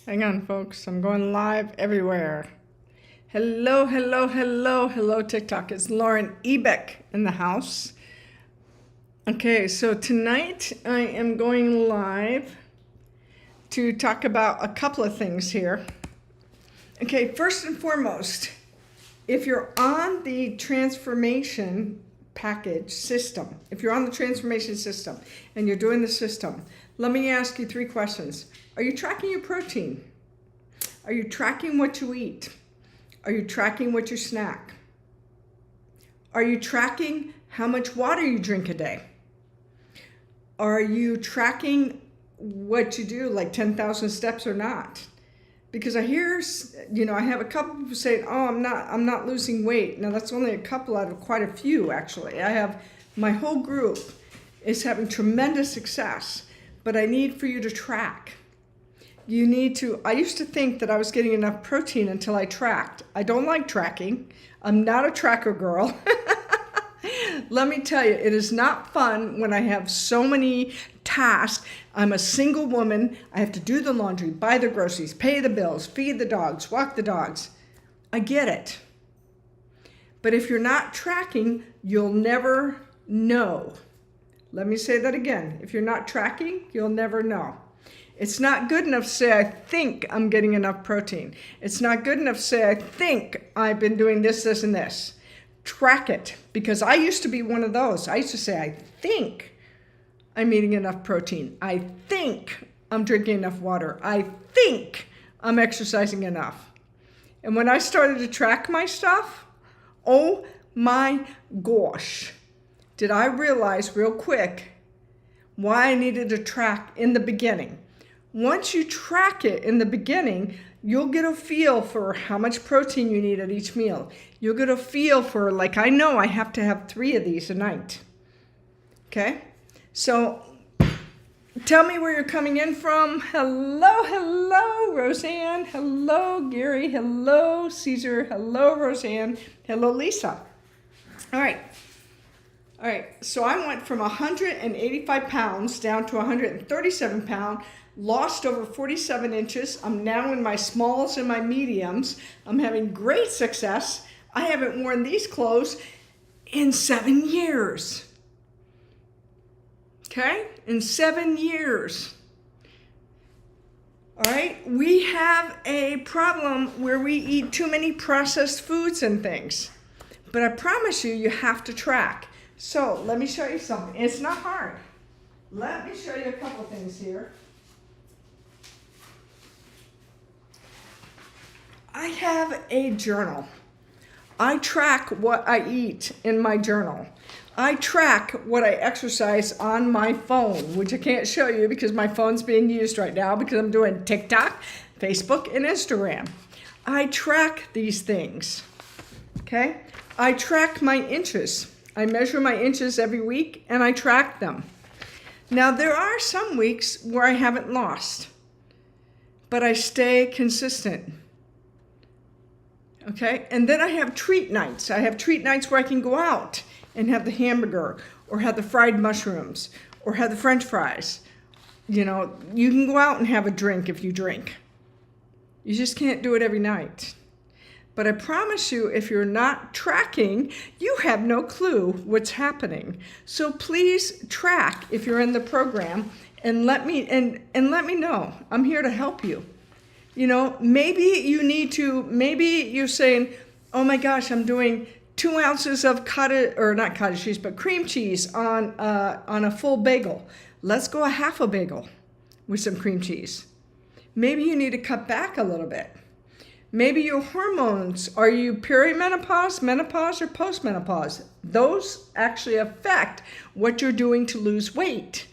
Hang on, folks. I'm going live everywhere. Hello, hello, hello, hello, TikTok. It's Lauren Ebeck in the house. Okay, so tonight I am going live to talk about a couple of things here. Okay, first and foremost, if you're on the transformation package system, if you're on the transformation system and you're doing the system, let me ask you 3 questions. Are you tracking your protein? Are you tracking what you eat? Are you tracking what you snack? Are you tracking how much water you drink a day? Are you tracking what you do, like 10,000 steps or not? Because I hear, I have a couple people saying, "Oh, I'm not losing weight." Now that's only a couple out of quite a few, actually. I have my whole group is having tremendous success, but I need for you to track. You need to, I used to think that I was getting enough protein until I tracked. I don't like tracking. I'm not a tracker girl. Let me tell you, it is not fun when I have so many tasks. I'm a single woman. I have to do the laundry, buy the groceries, pay the bills, feed the dogs, walk the dogs. I get it. But if you're not tracking, you'll never know. Let me say that again. If you're not tracking, you'll never know. It's not good enough to say, I think I'm getting enough protein. It's not good enough to say, I think I've been doing this, this, and this. Track it, because I used to be one of those. I used to say, I think I'm eating enough protein. I think I'm drinking enough water. I think I'm exercising enough. And when I started to track my stuff, oh my gosh, did I realize real quick why I needed to track in the beginning. Once you track it in the beginning, you'll get a feel for how much protein you need at each meal. You'll get a feel for, like, I know I have to have 3 of these a night. Okay? So tell me where you're coming in from. Hello, Roseanne. Hello, Gary. Hello, Caesar. Hello, Roseanne. Hello, Lisa. All right, so I went from 185 pounds down to 137 pounds, lost over 47 inches. I'm now in my smalls and my mediums. I'm having great success. I haven't worn these clothes in 7 years. Okay? In 7 years. All right? We have a problem where we eat too many processed foods and things. But I promise you, you have to track. So let me show you something. It's not hard. Let me show you a couple things here. I have a journal. I track what I eat in my journal. I track what I exercise on my phone, which I can't show you because my phone's being used right now because I'm doing TikTok, Facebook, and Instagram. I track these things. Okay? I track my inches. I measure my inches every week and I track them. Now, there are some weeks where I haven't lost, but I stay consistent. Okay? And then I have treat nights. I have treat nights where I can go out and have the hamburger or have the fried mushrooms or have the French fries. You know, you can go out and have a drink if you drink. You just can't do it every night. But I promise you, if you're not tracking, you have no clue what's happening. So please track if you're in the program and let me know. I'm here to help you. You know, maybe you're saying, oh my gosh, I'm doing 2 ounces of not cottage cheese, but cream cheese on a full bagel. Let's go a half a bagel with some cream cheese. Maybe you need to cut back a little bit. Maybe your hormones, are you perimenopause, menopause, or postmenopause? Those actually affect what you're doing to lose weight.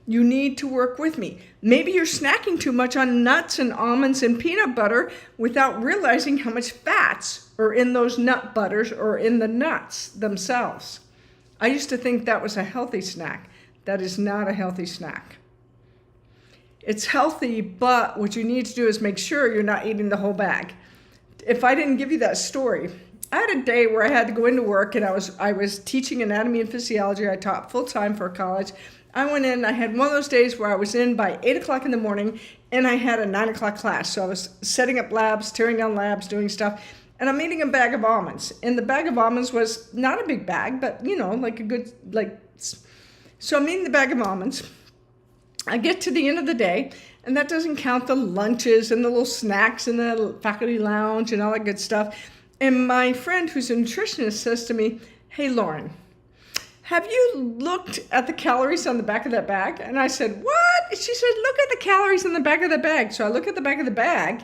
You need to work with me. Maybe you're snacking too much on nuts and almonds and peanut butter without realizing how much fats are in those nut butters or in the nuts themselves. I used to think that was a healthy snack. That is not a healthy snack. It's healthy, but what you need to do is make sure you're not eating the whole bag. If I didn't give you that story, I had a day where I had to go into work, and I was teaching anatomy and physiology. I taught full time for a college. I went in, I had one of those days where I was in by 8 o'clock in the morning, and I had a 9 o'clock class. So I was setting up labs, tearing down labs, doing stuff, and I'm eating a bag of almonds. And the bag of almonds was not a big bag, but like a good, so I'm eating the bag of almonds. I get to the end of the day, and that doesn't count the lunches and the little snacks in the faculty lounge and all that good stuff. And my friend who's a nutritionist says to me, "Hey, Lauren, have you looked at the calories on the back of that bag?" And I said, "What?" She said, "Look at the calories on the back of the bag." So I look at the back of the bag,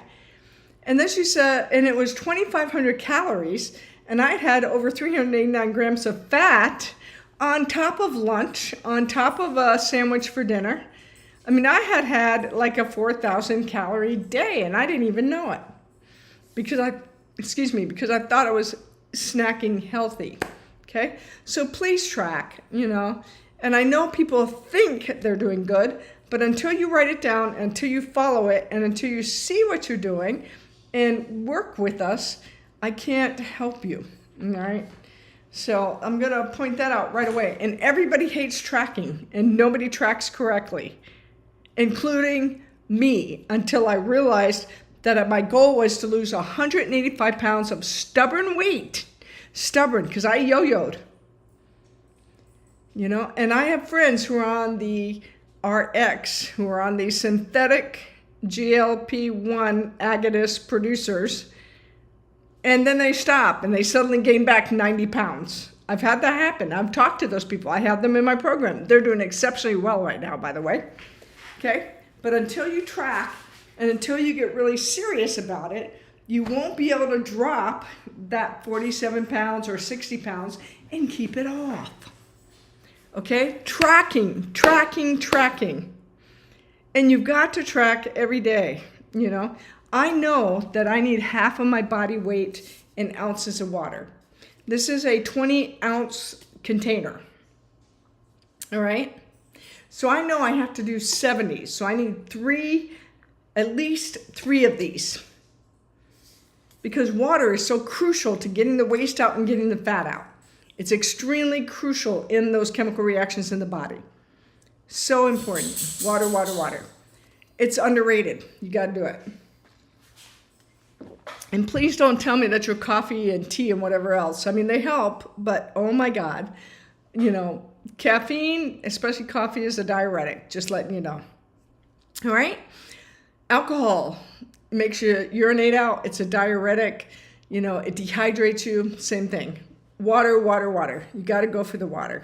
and then she said, and it was 2,500 calories, and I had over 389 grams of fat on top of lunch, on top of a sandwich for dinner. I mean, I had like a 4,000 calorie day, and I didn't even know it because I thought I was snacking healthy. Okay, so please track, and I know people think they're doing good, but until you write it down, until you follow it, and until you see what you're doing and work with us, I can't help you, all right? So I'm going to point that out right away. And everybody hates tracking, and nobody tracks correctly, including me, until I realized that my goal was to lose 185 pounds of stubborn weight. Stubborn, because I yo-yoed, and I have friends who are on the RX, who are on the synthetic GLP-1 agonist producers, and then they stop and they suddenly gain back 90 pounds. I've had that happen. I've talked to those people. I have them in my program. They're doing exceptionally well right now, by the way. Okay? But until you track and until you get really serious about it, you won't be able to drop that 47 pounds or 60 pounds and keep it off. Okay? Tracking. And you've got to track every day, I know that I need half of my body weight in ounces of water. This is a 20-ounce container. All right? So I know I have to do 70. So I need at least three of these. Because water is so crucial to getting the waste out and getting the fat out. It's extremely crucial in those chemical reactions in the body. So important. Water. It's underrated. You got to do it. And please don't tell me that your coffee and tea and whatever else. I mean, they help, but oh my God. Caffeine, especially coffee, is a diuretic. Just letting you know. All right? Alcohol makes you urinate out. It's a diuretic. It dehydrates you. Same thing. Water. You got to go for the water.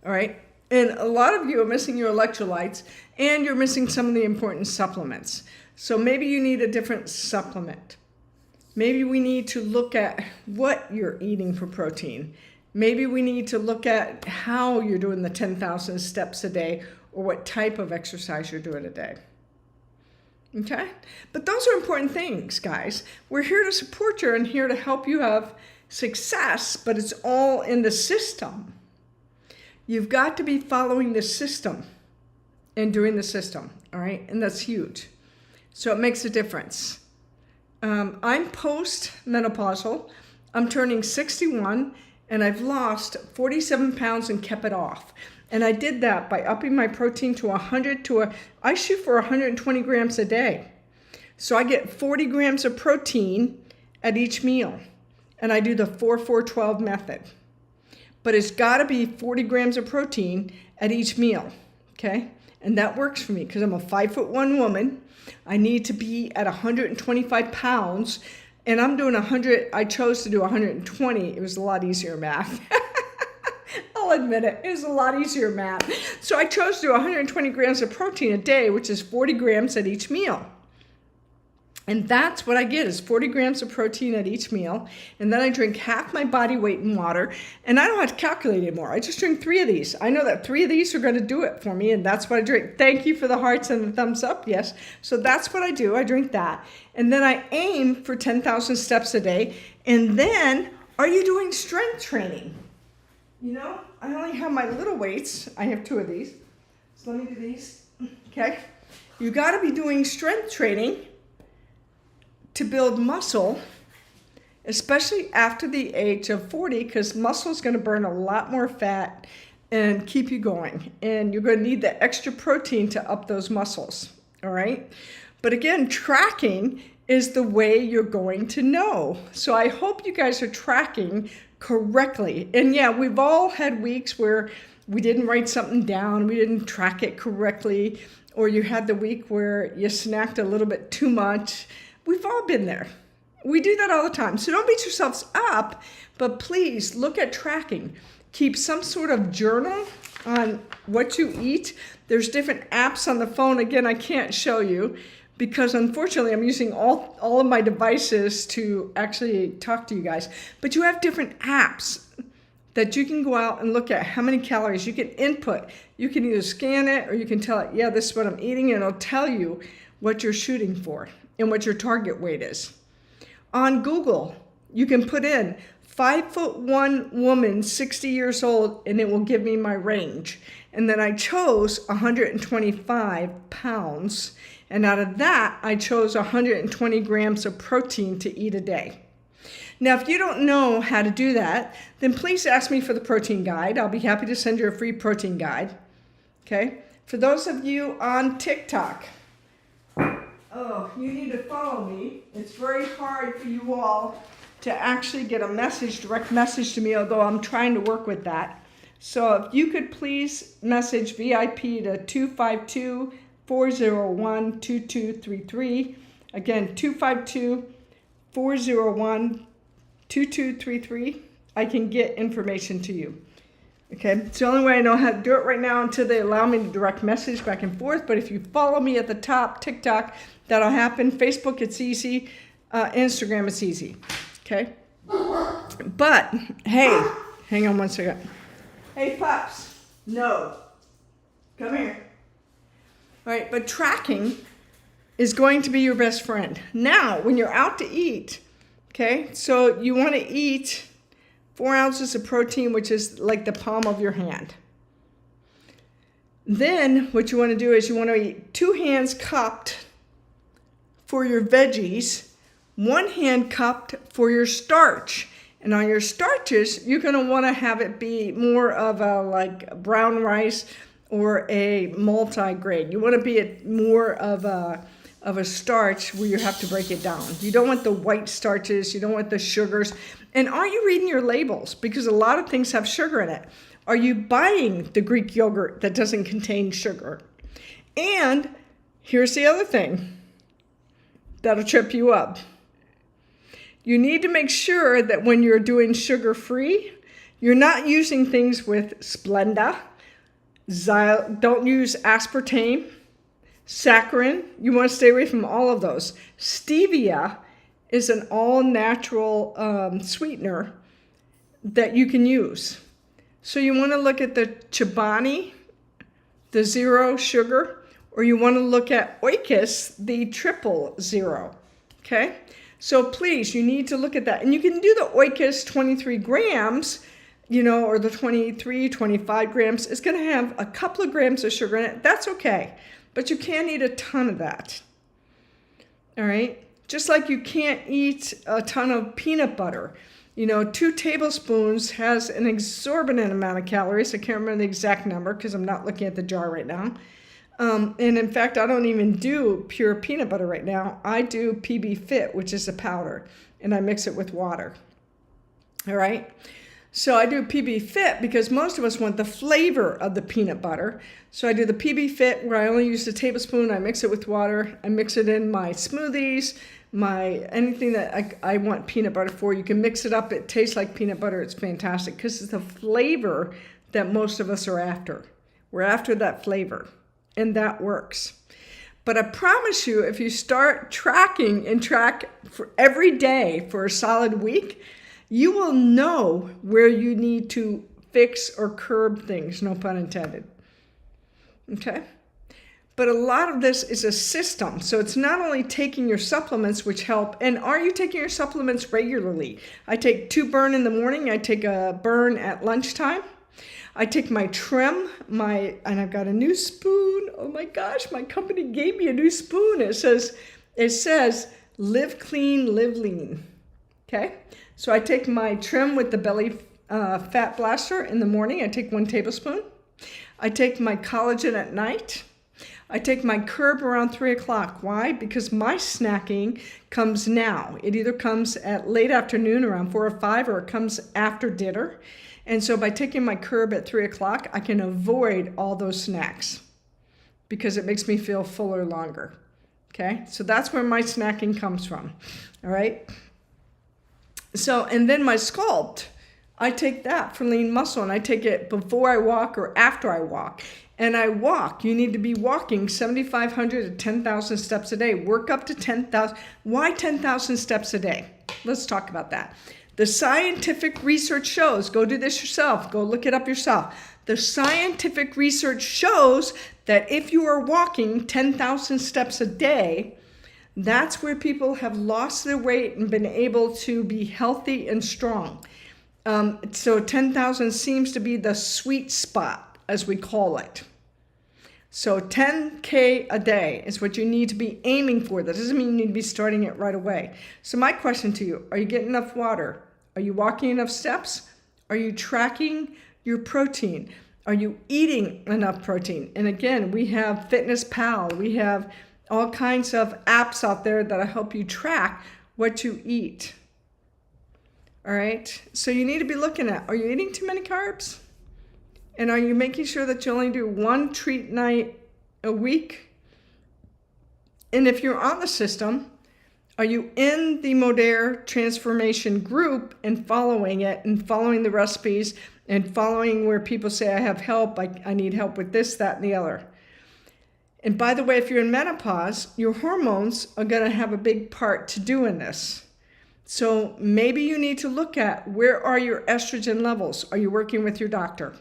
All right? And a lot of you are missing your electrolytes, and you're missing some of the important supplements. So maybe you need a different supplement. Maybe we need to look at what you're eating for protein. Maybe we need to look at how you're doing the 10,000 steps a day, or what type of exercise you're doing a day. Okay? But those are important things, guys. We're here to support you and here to help you have success, but it's all in the system. You've got to be following the system and doing the system, all right? And that's huge. So it makes a difference. I'm post-menopausal. I'm turning 61, and I've lost 47 pounds and kept it off. And I did that by upping my protein to 100 I shoot for 120 grams a day. So I get 40 grams of protein at each meal. And I do the 4-4-12 method. But it's got to be 40 grams of protein at each meal, okay? And that works for me because I'm a 5'1" woman. I need to be at 125 pounds, and I'm doing 100. I chose to do 120. It was a lot easier math. I'll admit it. It was a lot easier math. So I chose to do 120 grams of protein a day, which is 40 grams at each meal. And that's what I get, is 40 grams of protein at each meal. And then I drink half my body weight in water. And I don't have to calculate anymore. I just drink 3 of these. I know that 3 of these are going to do it for me. And that's what I drink. Thank you for the hearts and the thumbs up. Yes. So that's what I do. I drink that. And then I aim for 10,000 steps a day. And then, are you doing strength training? I only have my little weights. I have 2 of these. So let me do these. Okay. You got to be doing strength training to build muscle especially after the age of 40, because muscle is going to burn a lot more fat and keep you going. And you're going to need the extra protein to up those muscles, all right? But again, tracking is the way you're going to know. So I hope you guys are tracking correctly. And yeah, we've all had weeks where we didn't write something down, we didn't track it correctly, or you had the week where you snacked a little bit too much. We've all been there. We do that all the time. So don't beat yourselves up, but please look at tracking. Keep some sort of journal on what you eat. There's different apps on the phone. Again, I can't show you because unfortunately I'm using all of my devices to actually talk to you guys. But you have different apps that you can go out and look at how many calories you can input. You can either scan it or you can tell it, yeah, this is what I'm eating, and it'll tell you what you're shooting for and what your target weight is. On Google, you can put in 5'1" woman, 60 years old, and it will give me my range. And then I chose 125 pounds. And out of that, I chose 120 grams of protein to eat a day. Now, if you don't know how to do that, then please ask me for the protein guide. I'll be happy to send you a free protein guide. Okay? For those of you on TikTok, oh, you need to follow me. It's very hard for you all to actually get a message, direct message to me, although I'm trying to work with that. So if you could please message VIP to 252-401-2233. Again, 252-401-2233. I can get information to you. Okay, it's the only way I know how to do it right now until they allow me to direct message back and forth. But if you follow me at the top, TikTok, that'll happen. Facebook, it's easy. Instagram, it's easy. Okay? But, hey, hang on one second. Hey, pups. No. Come here. All right, but tracking is going to be your best friend. Now, when you're out to eat, okay, so you want to eat 4 ounces of protein, which is like the palm of your hand. Then what you want to do is you want to eat 2 hands cupped for your veggies, 1 hand cupped for your starch. And on your starches, you're going to want to have it be more of a like brown rice or a multi-grain. You want to be more of a starch where you have to break it down. You don't want the white starches. You don't want the sugars. And are you reading your labels? Because a lot of things have sugar in it. Are you buying the Greek yogurt that doesn't contain sugar? And here's the other thing that'll trip you up. You need to make sure that when you're doing sugar-free, you're not using things with Splenda, don't use aspartame, saccharin. You want to stay away from all of those. Stevia is an all-natural sweetener that you can use. So you want to look at the Chobani, the 0 sugar, or you want to look at Oikos, the 000, okay? So please, you need to look at that. And you can do the Oikos 23 grams, or the 23, 25 grams. It's going to have a couple of grams of sugar in it. That's okay. But you can't eat a ton of that. All right? Just like you can't eat a ton of peanut butter. 2 tablespoons has an exorbitant amount of calories. I can't remember the exact number because I'm not looking at the jar right now. And in fact, I don't even do pure peanut butter right now. I do PB Fit, which is a powder, and I mix it with water. All right? So I do PB Fit because most of us want the flavor of the peanut butter. So I do the PB Fit where I only use a tablespoon. I mix it with water. I mix it in my smoothies, anything that I want peanut butter for. You can mix it up. It tastes like peanut butter. It's fantastic because it's the flavor that most of us are after. We're after that flavor. And that works. But I promise you, if you start tracking and track for every day for a solid week, you will know where you need to fix or curb things, no pun intended. Okay? But a lot of this is a system. So it's not only taking your supplements, which help. And are you taking your supplements regularly? I take 2 burn in the morning. I take a burn at lunchtime. I take my trim, and I've got a new spoon. Oh my gosh, my company gave me a new spoon. It says, live clean, live lean. Okay, so I take my Trim with the Belly Fat Blaster in the morning. I take 1 tablespoon. I take my collagen at night. I take my Curb around 3 o'clock. Why? Because my snacking comes now. It either comes at late afternoon around 4 or 5, or it comes after dinner. And so by taking my Curb at 3 o'clock, I can avoid all those snacks because it makes me feel fuller longer. Okay, so that's where my snacking comes from. All right. So, and then my Sculpt, I take that for lean muscle, and I take it before I walk or after I walk. And I walk. You need to be walking 7,500 to 10,000 steps a day. Work up to 10,000. Why 10,000 steps a day? Let's talk about that. The scientific research shows, go do this yourself, go look it up yourself. The scientific research shows that if you are walking 10,000 steps a day, that's where people have lost their weight and been able to be healthy and strong. So 10,000 seems to be the sweet spot, as we call it. So 10K a day is what you need to be aiming for. That doesn't mean you need to be starting it right away. So my question to you, are you getting enough water? Are you walking enough steps? Are you tracking your protein? Are you eating enough protein? And again, we have Fitness Pal. We have all kinds of apps out there that help you track what you eat. All right, so you need to be looking at, are you eating too many carbs? And are you making sure that you only do 1 treat night a week? And if you're on the system, are you in the Modere transformation group and following it and following the recipes and following where people say, I have help, I need help with this, that, and the other. And by the way, if you're in menopause, your hormones are going to have a big part to do in this. So maybe you need to look at, where are your estrogen levels? Are you working with your doctor?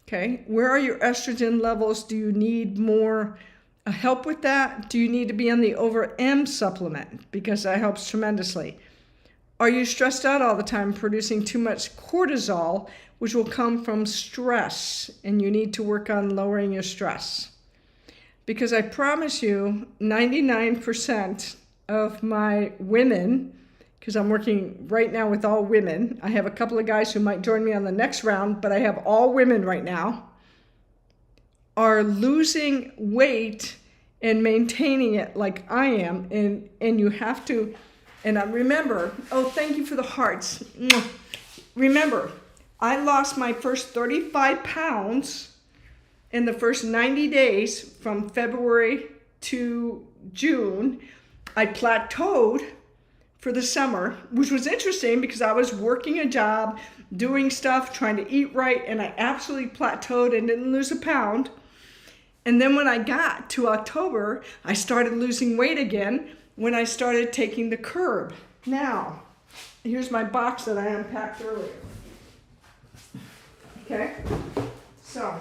Okay, where are your estrogen levels? Do you need more help with that? Do you need to be on the Over M supplement? Because that helps tremendously. Are you stressed out all the time, producing too much cortisol, which will come from stress, and you need to work on lowering your stress? Because I promise you, 99% of my women, because I'm working right now with all women. I have a couple of guys who might join me on the next round, but I have all women right now, are losing weight and maintaining it like I am. And you have to, and I remember, oh, thank you for the hearts. Remember, I lost my first 35 pounds in the first 90 days from February to June. I plateaued for the summer, which was interesting because I was working a job, doing stuff, trying to eat right, and I absolutely plateaued and didn't lose a pound. And then when I got to October, I started losing weight again when I started taking the Curb. Now, here's my box that I unpacked earlier. Okay, so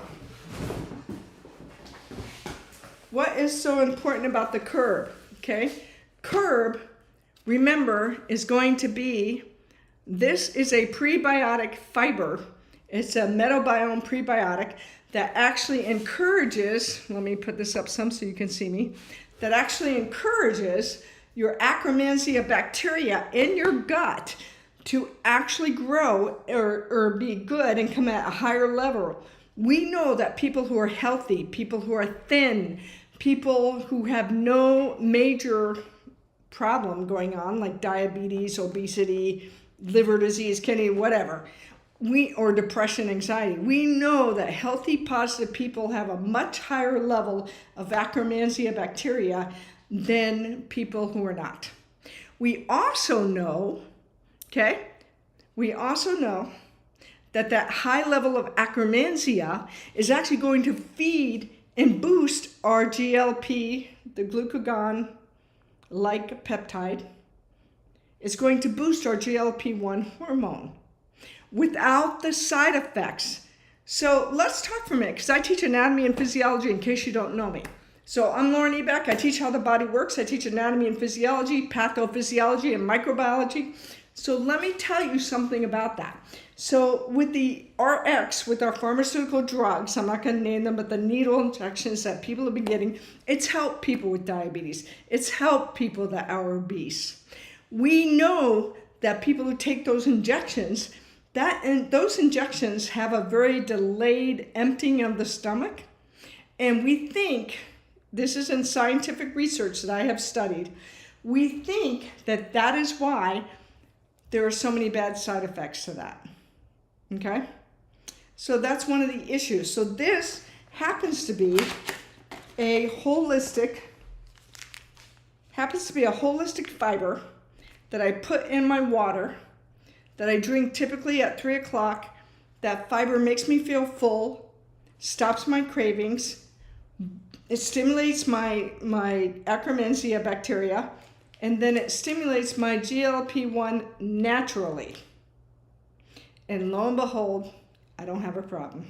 what is so important about the Curb? Okay, Curb, remember, is going to be, this is a prebiotic fiber. It's a metabiome prebiotic that actually encourages, let me put this up some so you can see me, that actually encourages your Akkermansia bacteria in your gut to actually grow or be good and come at a higher level. We know that people who are healthy, people who are thin, people who have no major problem going on like diabetes, obesity, liver disease, kidney, whatever, or depression, anxiety, we know that healthy, positive people have a much higher level of Akkermansia bacteria than people who are not. We also know, okay, that that high level of Akkermansia is actually going to feed and boost our GLP, the glucagon-like peptide. It's going to boost our GLP-1 hormone without the side effects. So let's talk for a minute, because I teach anatomy and physiology in case you don't know me. So I'm Lauren Ebeck. I teach how the body works. I teach anatomy and physiology, pathophysiology, and microbiology. So let me tell you something about that. So with the RX, with our pharmaceutical drugs, I'm not going to name them, but the needle injections that people have been getting, it's helped people with diabetes. It's helped people that are obese. We know that people who take those injections, those injections have a very delayed emptying of the stomach. And we think, this is in scientific research that I have studied, we think that that is why there are so many bad side effects to that. Okay? So that's one of the issues. So this happens to be a holistic fiber that I put in my water, that I drink typically at 3 o'clock. That fiber makes me feel full, stops my cravings, it stimulates my Akkermansia bacteria, and then it stimulates my GLP-1 naturally. And lo and behold, I don't have a problem.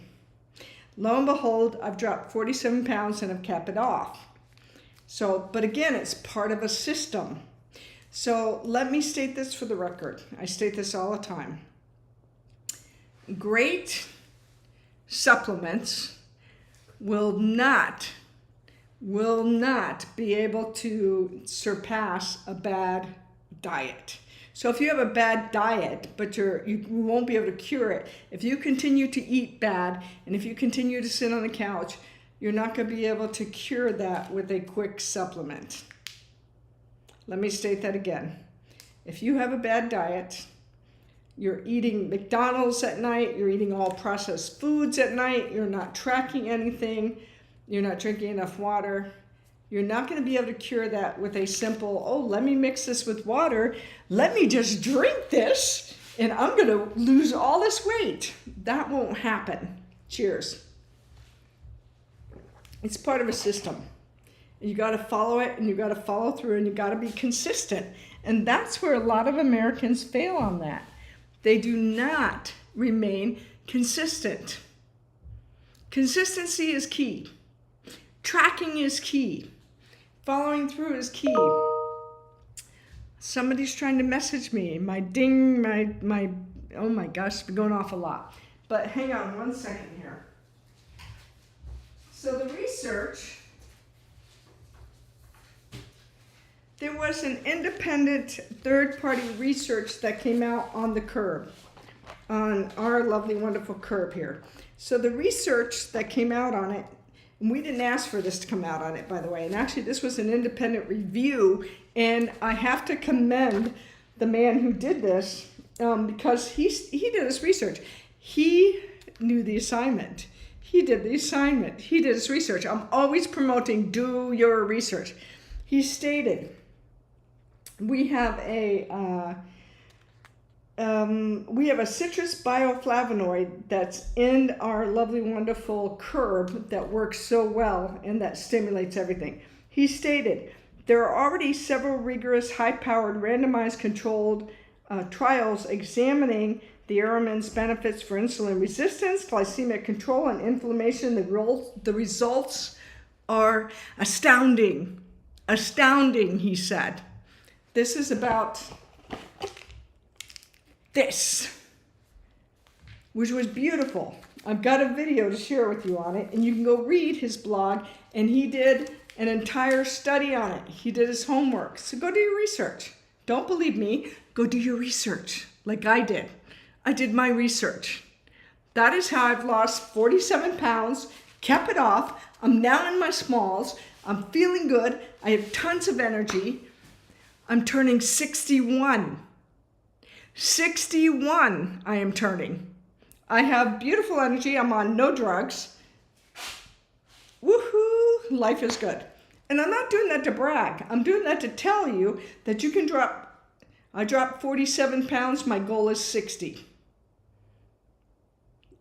Lo and behold, I've dropped 47 pounds and I've capped it off. So, but again, it's part of a system. So let me state this for the record. I state this all the time. Great supplements will not be able to surpass a bad diet. So if you have a bad diet, but you won't be able to cure it, if you continue to eat bad, and if you continue to sit on the couch, you're not going to be able to cure that with a quick supplement. Let me state that again. If you have a bad diet, you're eating McDonald's at night, you're eating all processed foods at night, you're not tracking anything, you're not drinking enough water, you're not going to be able to cure that with a simple, oh, let me mix this with water, let me just drink this, and I'm going to lose all this weight. That won't happen. Cheers. It's part of a system. You got to follow it, and you got to follow through, and you got to be consistent. And that's where a lot of Americans fail on that. They do not remain consistent. Consistency is key. Tracking is key. Following through is key. Somebody's trying to message me. My ding, my oh my gosh, it's been going off a lot. But hang on one second here. So the research, there was an independent third-party research that came out on the curb, on our lovely, wonderful curb here. So the research that came out on it, and we didn't ask for this to come out on it, by the way, and actually this was an independent review, and I have to commend the man who did this because he did his research. He knew the assignment. He did the assignment. He did his research. I'm always promoting, do your research. He stated, we have a citrus bioflavonoid that's in our lovely, wonderful curb that works so well and that stimulates everything. He stated, there are already several rigorous, high-powered, randomized controlled trials examining the Aramin's benefits for insulin resistance, glycemic control, and inflammation. The results are astounding. Astounding, he said. This is about this, which was beautiful. I've got a video to share with you on it, and you can go read his blog, and he did an entire study on it. He did his homework. So go do your research. Don't believe me, go do your research like I did. I did my research. That is how I've lost 47 pounds, kept it off. I'm now in my smalls. I'm feeling good. I have tons of energy. I'm turning 61. 61 I am turning. I have beautiful energy. I'm on no drugs. Woohoo! Life is good. And I'm not doing that to brag. I'm doing that to tell you that you can drop. I dropped 47 pounds. My goal is 60.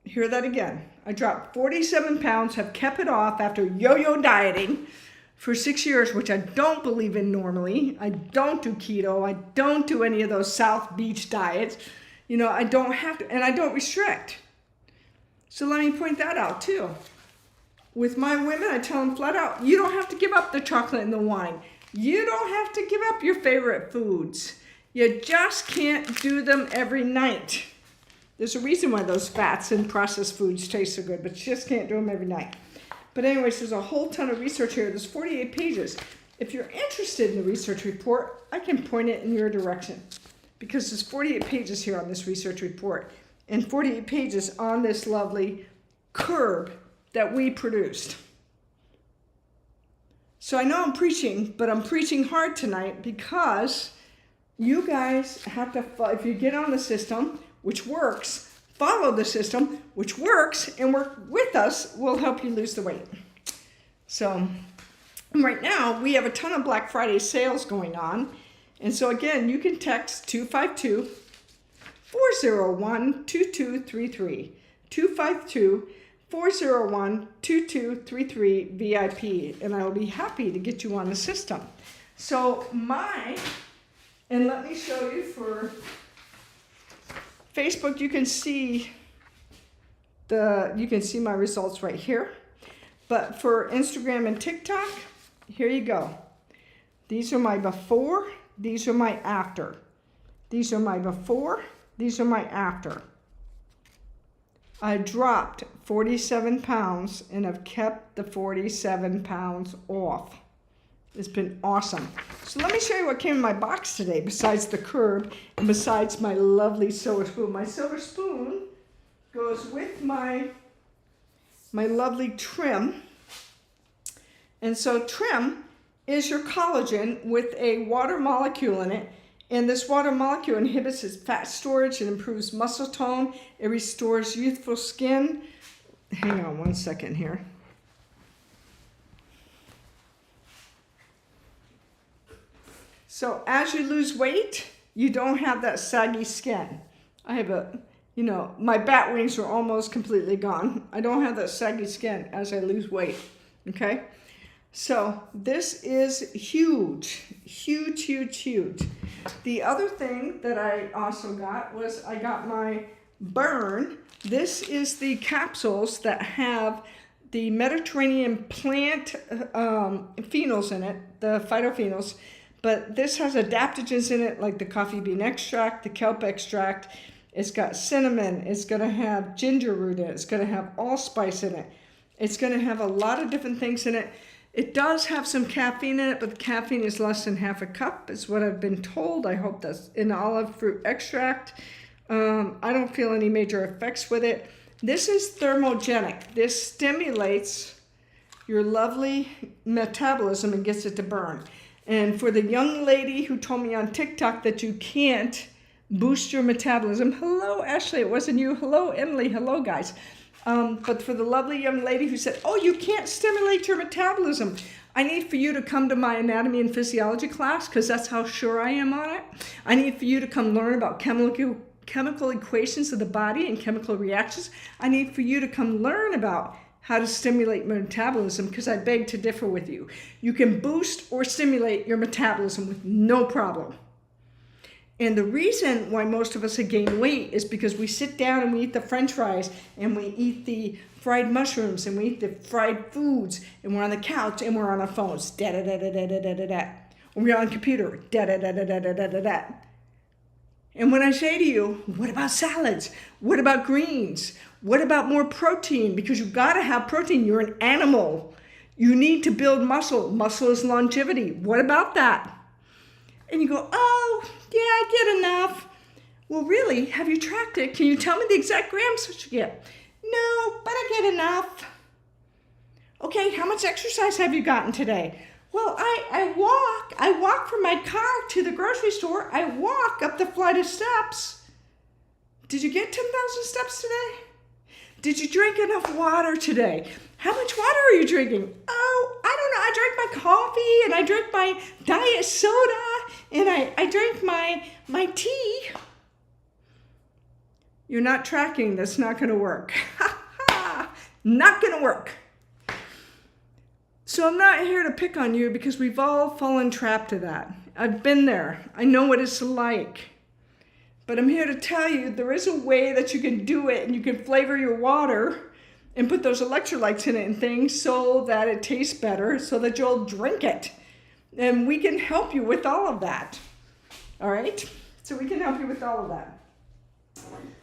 Hear that again. I dropped 47 pounds, have kept it off after yo-yo dieting for 6 years, which I don't believe in normally. I don't do keto. I don't do any of those South Beach diets. You know, I don't have to, and I don't restrict. So let me point that out too. With my women, I tell them flat out, you don't have to give up the chocolate and the wine. You don't have to give up your favorite foods. You just can't do them every night. There's a reason why those fats and processed foods taste so good, but you just can't do them every night. But anyways, there's a whole ton of research here. There's 48 pages. If you're interested in the research report, I can point it in your direction. because there's 48 pages here on this research report and 48 pages on this lovely curb that we produced. So I know I'm preaching, but I'm preaching hard tonight because you guys have to, if you get on the system, which works, follow the system, which works, and work with us, will help you lose the weight. So right now, we have a ton of Black Friday sales going on. And so again, you can text 252-401-2233, 252-401-2233 VIP, and I will be happy to get you on the system. So and let me show you for Facebook, you can see my results right here. But for Instagram and TikTok, here you go. These are my before, these are my after. These are my before, these are my after. I dropped 47 pounds and have kept the 47 pounds off. It's been awesome. So let me show you what came in my box today besides the curb and besides my lovely silver spoon. My silver spoon goes with my lovely Trim. And so Trim is your collagen with a water molecule in it. And this water molecule inhibits its fat storage and improves muscle tone. It restores youthful skin. Hang on one second here. So as you lose weight, you don't have that saggy skin. I have my bat wings are almost completely gone. I don't have that saggy skin as I lose weight, okay? So this is huge, huge, huge, huge. The other thing that I also got was I got my Burn. This is the capsules that have the Mediterranean plant phenols in it, the phytophenols. But this has adaptogens in it, like the coffee bean extract, the kelp extract. It's got cinnamon. It's going to have ginger root in it. It's going to have allspice in it. It's going to have a lot of different things in it. It does have some caffeine in it, but the caffeine is less than half a cup, is what I've been told. I hope that's in olive fruit extract. I don't feel any major effects with it. This is thermogenic. This stimulates your lovely metabolism and gets it to burn. And for the young lady who told me on TikTok that you can't boost your metabolism, hello, Ashley, it wasn't you. Hello, Emily. Hello, guys. But for the lovely young lady who said, oh, you can't stimulate your metabolism, I need for you to come to my anatomy and physiology class because that's how sure I am on it. I need for you to come learn about chemical equations of the body and chemical reactions. I need for you to come learn about how to stimulate metabolism because I beg to differ with you. You can boost or stimulate your metabolism with no problem. And the reason why most of us have gained weight is because we sit down and we eat the French fries and we eat the fried mushrooms and we eat the fried foods and we're on the couch and we're on our phones. Da-da-da-da-da-da-da-da-da. We're on the computer. Da-da-da-da-da-da-da-da. And when I say to you, what about salads? What about greens? What about more protein? Because you've got to have protein. You're an animal. You need to build muscle. Muscle is longevity. What about that? And you go, oh, yeah, I get enough. Well, really, have you tracked it? Can you tell me the exact grams that you get? No, but I get enough. Okay, how much exercise have you gotten today? Well, I walk from my car to the grocery store. I walk up the flight of steps. Did you get 10,000 steps today? Did you drink enough water today? How much water are you drinking? Oh, I don't know. I drank my coffee and I drank my diet soda and I drank my tea. You're not tracking. That's not going to work. Not going to work. So I'm not here to pick on you because we've all fallen trapped to that. I've been there. I know what it's like. But I'm here to tell you there is a way that you can do it and you can flavor your water and put those electrolytes in it and things so that it tastes better, so that you'll drink it. And we can help you with all of that. All right? So we can help you with all of that.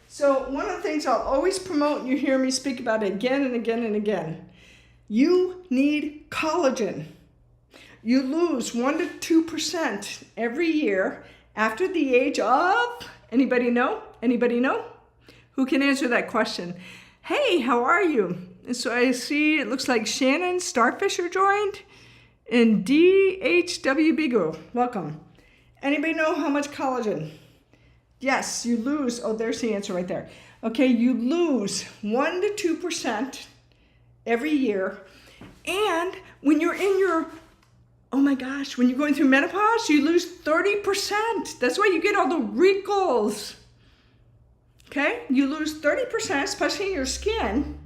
So one of the things I'll always promote, and you hear me speak about it again and again and again, you need collagen. You lose 1% to 2% every year After the age of, anybody know? Anybody know? Who can answer that question? Hey, how are you? And so I see it looks like Shannon Starfisher joined and DHW Bigo. Welcome. Anybody know how much collagen? Yes, you lose. Oh, there's the answer right there. Okay, you lose 1 to 2% every year. And when you're in your, oh my gosh, when you're going through menopause, you lose 30%. That's why you get all the wrinkles. Okay, you lose 30%, especially in your skin,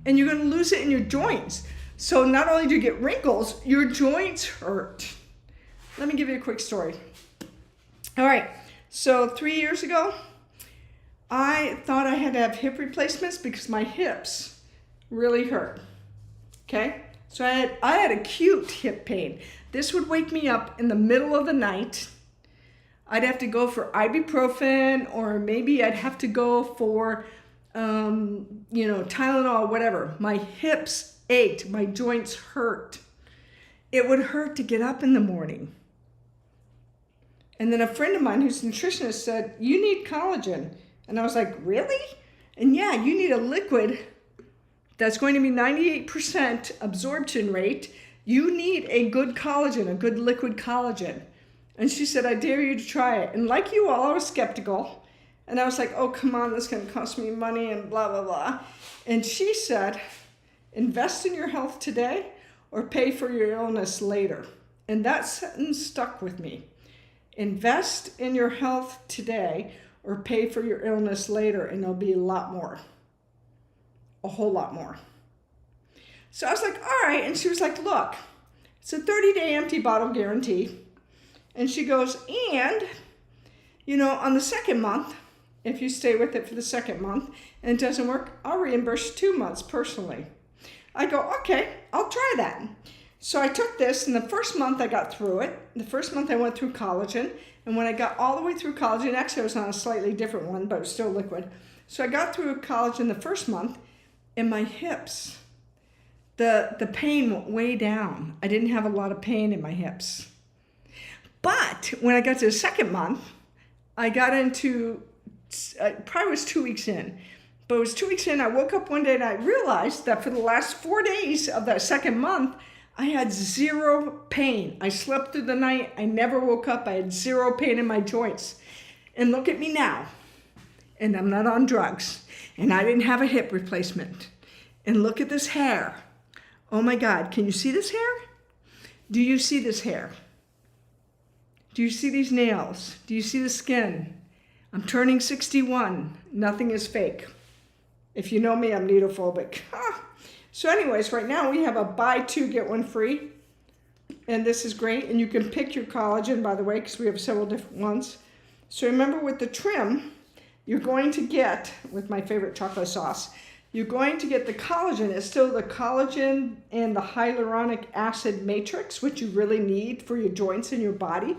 and you're going to lose it in your joints. So not only do you get wrinkles, your joints hurt. Let me give you a quick story. All right, so 3 years ago, I thought I had to have hip replacements because my hips really hurt. Okay, so I had acute hip pain. This would wake me up in the middle of the night. I'd have to go for ibuprofen, or maybe I'd have to go for, Tylenol, whatever. My hips ached, my joints hurt. It would hurt to get up in the morning. And then a friend of mine who's a nutritionist said, you need collagen. And I was like, really? And yeah, you need a liquid that's going to be 98% absorption rate. You need a good collagen, a good liquid collagen. And she said, I dare you to try it. And like you all, I was skeptical. And I was like, oh, come on, this is going to cost me money and blah, blah, blah. And she said, invest in your health today or pay for your illness later. And that sentence stuck with me. Invest in your health today or pay for your illness later, and there'll be a lot more. A whole lot more. So I was like, all right. And she was like, look, it's a 30-day empty bottle guarantee. And she goes, and, on the second month, if you stay with it for the second month and it doesn't work, I'll reimburse 2 months personally. I go, okay, I'll try that. So I took this, and the first month I got through it. The first month I went through collagen. And when I got all the way through collagen, actually I was on a slightly different one, but it was still liquid. So I got through collagen the first month, and my hips, the pain went way down. I didn't have a lot of pain in my hips. But when I got to the second month, I got into, probably was 2 weeks in, but it was 2 weeks in, I woke up one day and I realized that for the last 4 days of that second month, I had zero pain. I slept through the night, I never woke up, I had zero pain in my joints. And look at me now, and I'm not on drugs, and I didn't have a hip replacement. And look at this hair. Oh my God, can you see this hair? Do you see this hair? Do you see these nails? Do you see the skin? I'm turning 61. Nothing is fake. If you know me, I'm needlephobic. So anyways, right now we have a buy two, get one free. And this is great. And you can pick your collagen, by the way, because we have several different ones. So remember, with the trim, you're going to get, with my favorite chocolate sauce, you're going to get the collagen. It's still the collagen and the hyaluronic acid matrix, which you really need for your joints in your body.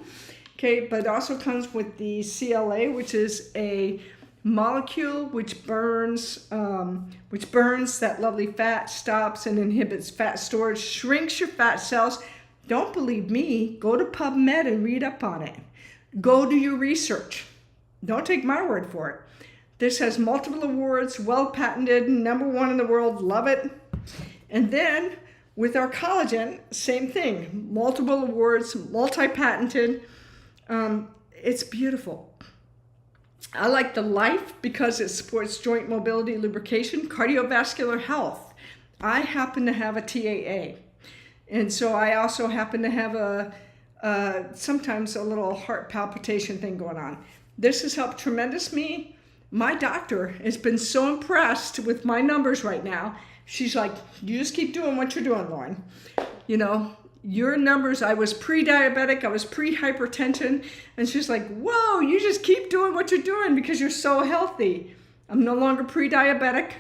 Okay, but it also comes with the CLA, which is a molecule which burns that lovely fat, stops and inhibits fat storage, shrinks your fat cells. Don't believe me? Go to PubMed and read up on it. Go do your research. Don't take my word for it. This has multiple awards, well patented, #1 in the world, love it. And then with our collagen, same thing, multiple awards, multi-patented. It's beautiful. I like the Life because it supports joint mobility, lubrication, cardiovascular health. I happen to have a TAA. And so I also happen to have sometimes a little heart palpitation thing going on. This has helped tremendously. My doctor has been so impressed with my numbers right now. She's like, you just keep doing what you're doing, Lauren. Your numbers, I was pre-diabetic, I was pre-hypertension, and she's like, whoa, you just keep doing what you're doing because you're so healthy. I'm no longer pre-diabetic.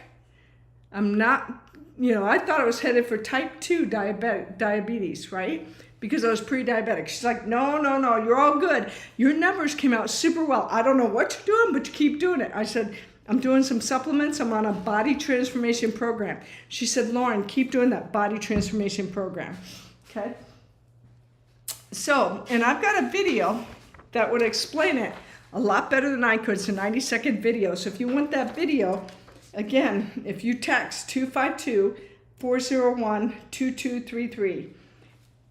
I'm not, I thought I was headed for type 2 diabetes, right? Because I was pre-diabetic. She's like, no, you're all good. Your numbers came out super well. I don't know what you're doing, but you keep doing it. I said, I'm doing some supplements. I'm on a body transformation program. She said, Lauren, keep doing that body transformation program. Okay. So, and I've got a video that would explain it a lot better than I could. It's a 90-second video. So if you want that video, again, if you text 252-401-2233,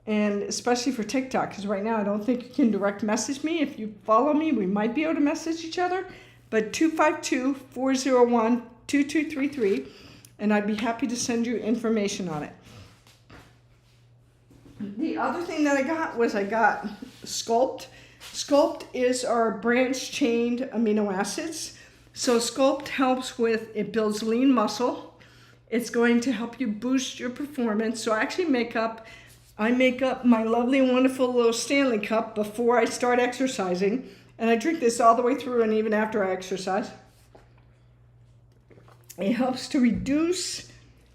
and especially for TikTok, because right now I don't think you can direct message me. If you follow me, we might be able to message each other, but 252-401-2233, and I'd be happy to send you information on it. The other thing that I got Sculpt. Sculpt is our branch-chained amino acids. So Sculpt helps with, it builds lean muscle. It's going to help you boost your performance. So I make up my lovely and wonderful little Stanley cup before I start exercising. And I drink this all the way through and even after I exercise. It helps to reduce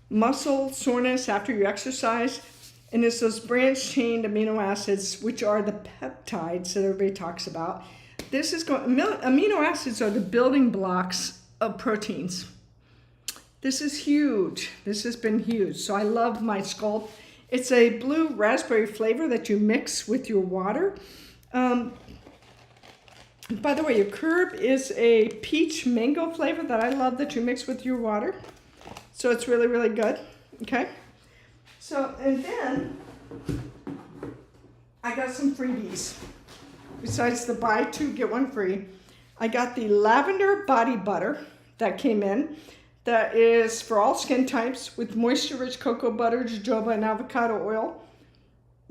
muscle soreness after you exercise. And it's those branch-chained amino acids, which are the peptides that everybody talks about. Amino acids are the building blocks of proteins. This is huge. This has been huge. So I love my Sculpt. It's a blue raspberry flavor that you mix with your water. By the way, your Curb is a peach mango flavor that I love that you mix with your water. So it's really, really good. Okay. So, and then I got some freebies. Besides the buy two, get one free, I got the lavender body butter that came in. That is for all skin types with moisture-rich cocoa butter, jojoba, and avocado oil.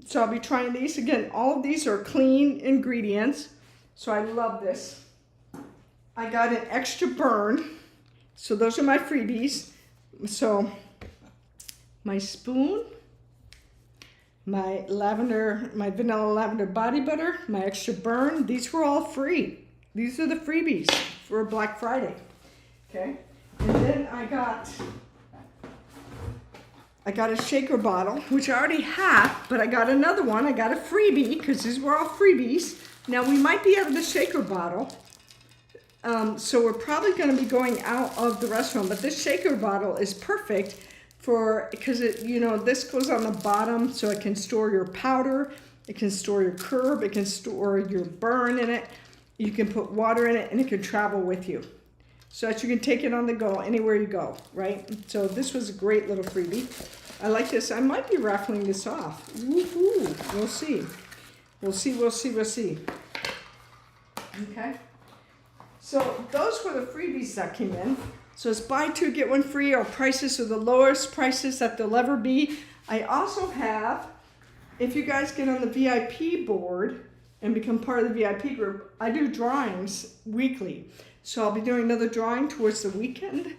So I'll be trying these. Again, all of these are clean ingredients. So I love this. I got an extra burn. So those are my freebies. So my spoon, my vanilla lavender body butter, my extra burn, these were all free. These are the freebies for Black Friday. Okay. And then I got a shaker bottle, which I already have, but I got another one. I got a freebie because these were all freebies. Now we might be out of the shaker bottle. So we're probably going to be going out of the restaurant, but this shaker bottle is perfect because this goes on the bottom so it can store your powder, it can store your Curb, it can store your burn in it. You can put water in it and it can travel with you. So that you can take it on the go anywhere you go, right? So this was a great little freebie. I like this. I might be raffling this off. Woohoo! We'll see. We'll see. Okay. So those were the freebies that came in. So it's buy two, get one free. Our prices are the lowest prices that they'll ever be. I also have, if you guys get on the VIP board and become part of the VIP group, I do drawings weekly. So I'll be doing another drawing towards the weekend.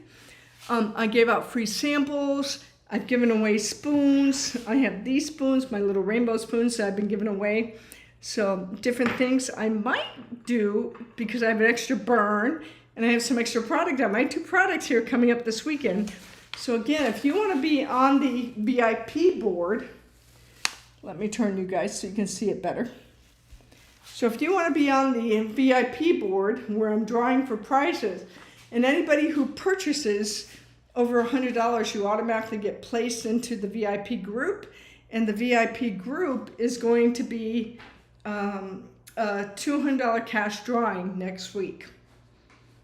I gave out free samples. I've given away spoons. I have these spoons, my little rainbow spoons that I've been giving away. So different things I might do because I have an extra burn and I have some extra product. I might do products here coming up this weekend. So again, if you want to be on the VIP board, let me turn you guys so you can see it better. So if you want to be on the VIP board where I'm drawing for prizes, and anybody who purchases over $100, you automatically get placed into the VIP group. And the VIP group is going to be a $200 cash drawing next week.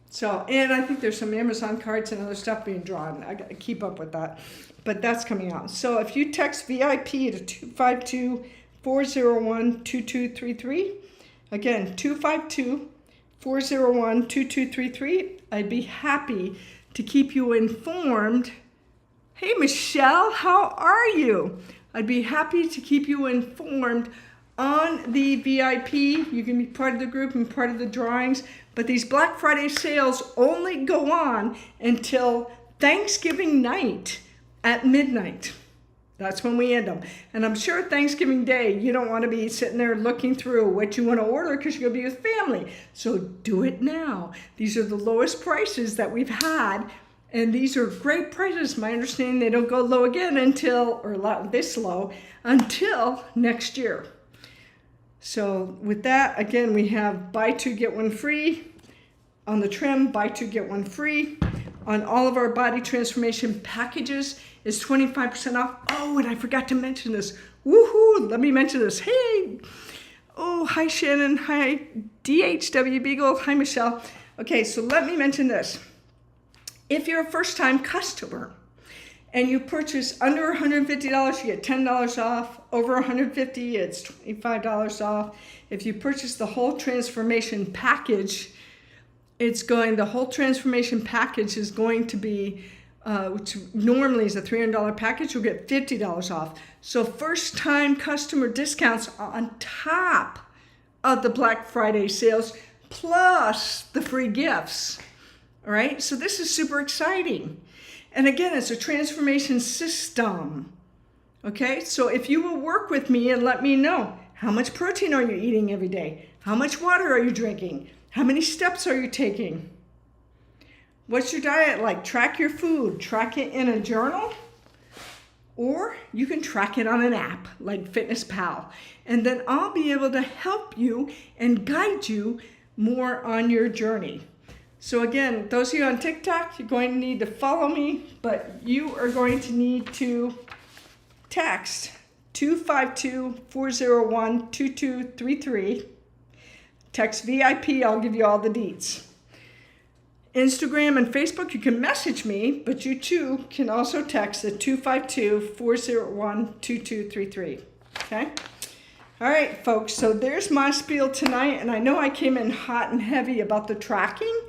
So, and I think there's some Amazon cards and other stuff being drawn. I got to keep up with that. But that's coming out. So if you text VIP to 252-401-2233, again, 252-401-2233, I'd be happy to keep you informed. Hey, Michelle, how are you? I'd be happy to keep you informed on the VIP. You can be part of the group and part of the drawings. But these Black Friday sales only go on until Thanksgiving night at midnight. That's when we end them. And I'm sure Thanksgiving Day, you don't want to be sitting there looking through what you want to order because you're going to be with family. So do it now. These are the lowest prices that we've had. And these are great prices. My understanding, they don't go low again until next year. So with that, again, we have buy two, get one free. On the trim, buy two, get one free. On all of our body transformation packages is 25% off. Oh, and I forgot to mention this. Woohoo! Let me mention this. Hey! Oh, hi Shannon. Hi DHW Beagle. Hi Michelle. Okay, so let me mention this. If you're a first-time customer and you purchase under $150, you get $10 off. Over $150, it's $25 off. If you purchase the whole transformation package, the whole transformation package is going to be, which normally is a $300 package, you'll get $50 off. So first-time customer discounts on top of the Black Friday sales, plus the free gifts. All right, so this is super exciting. And again, it's a transformation system. Okay, so if you will work with me and let me know, how much protein are you eating every day? How much water are you drinking? How many steps are you taking? What's your diet like? Track your food. Track it in a journal. Or you can track it on an app like FitnessPal. And then I'll be able to help you and guide you more on your journey. So again, those of you on TikTok, you're going to need to follow me, but you are going to need to text 252-401-2233. Text VIP, I'll give you all the deets. Instagram and Facebook, you can message me, but you too can also text at 252-401-2233. Okay? All right, folks, so there's my spiel tonight, and I know I came in hot and heavy about the tracking,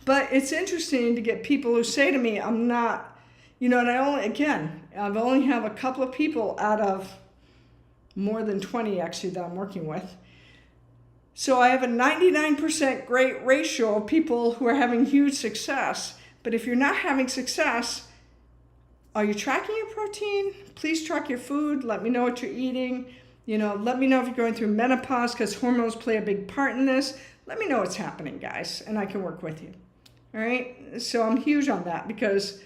but it's interesting to get people who say to me, I'm not, and I've only have a couple of people out of more than 20 actually that I'm working with. So I have a 99% great ratio of people who are having huge success. But if you're not having success, are you tracking your protein? Please track your food. Let me know what you're eating. Let me know if you're going through menopause, because hormones play a big part in this. Let me know what's happening, guys, and I can work with you. All right? So I'm huge on that because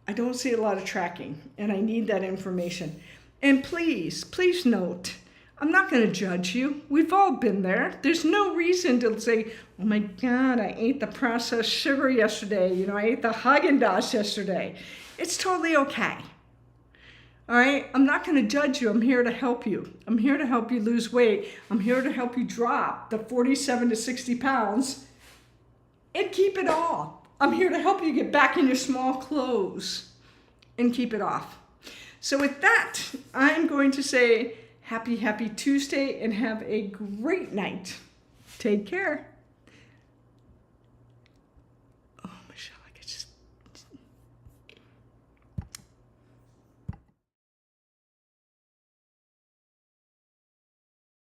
I don't see a lot of tracking, and I need that information. And please note, I'm not going to judge you. We've all been there. There's no reason to say, oh my God, I ate the processed sugar yesterday. I ate the Haagen-Dazs yesterday. It's totally okay. All right? I'm not going to judge you. I'm here to help you. I'm here to help you lose weight. I'm here to help you drop the 47 to 60 pounds and keep it all. I'm here to help you get back in your small clothes and keep it off. So with that, I'm going to say, happy Tuesday and have a great night. Take care.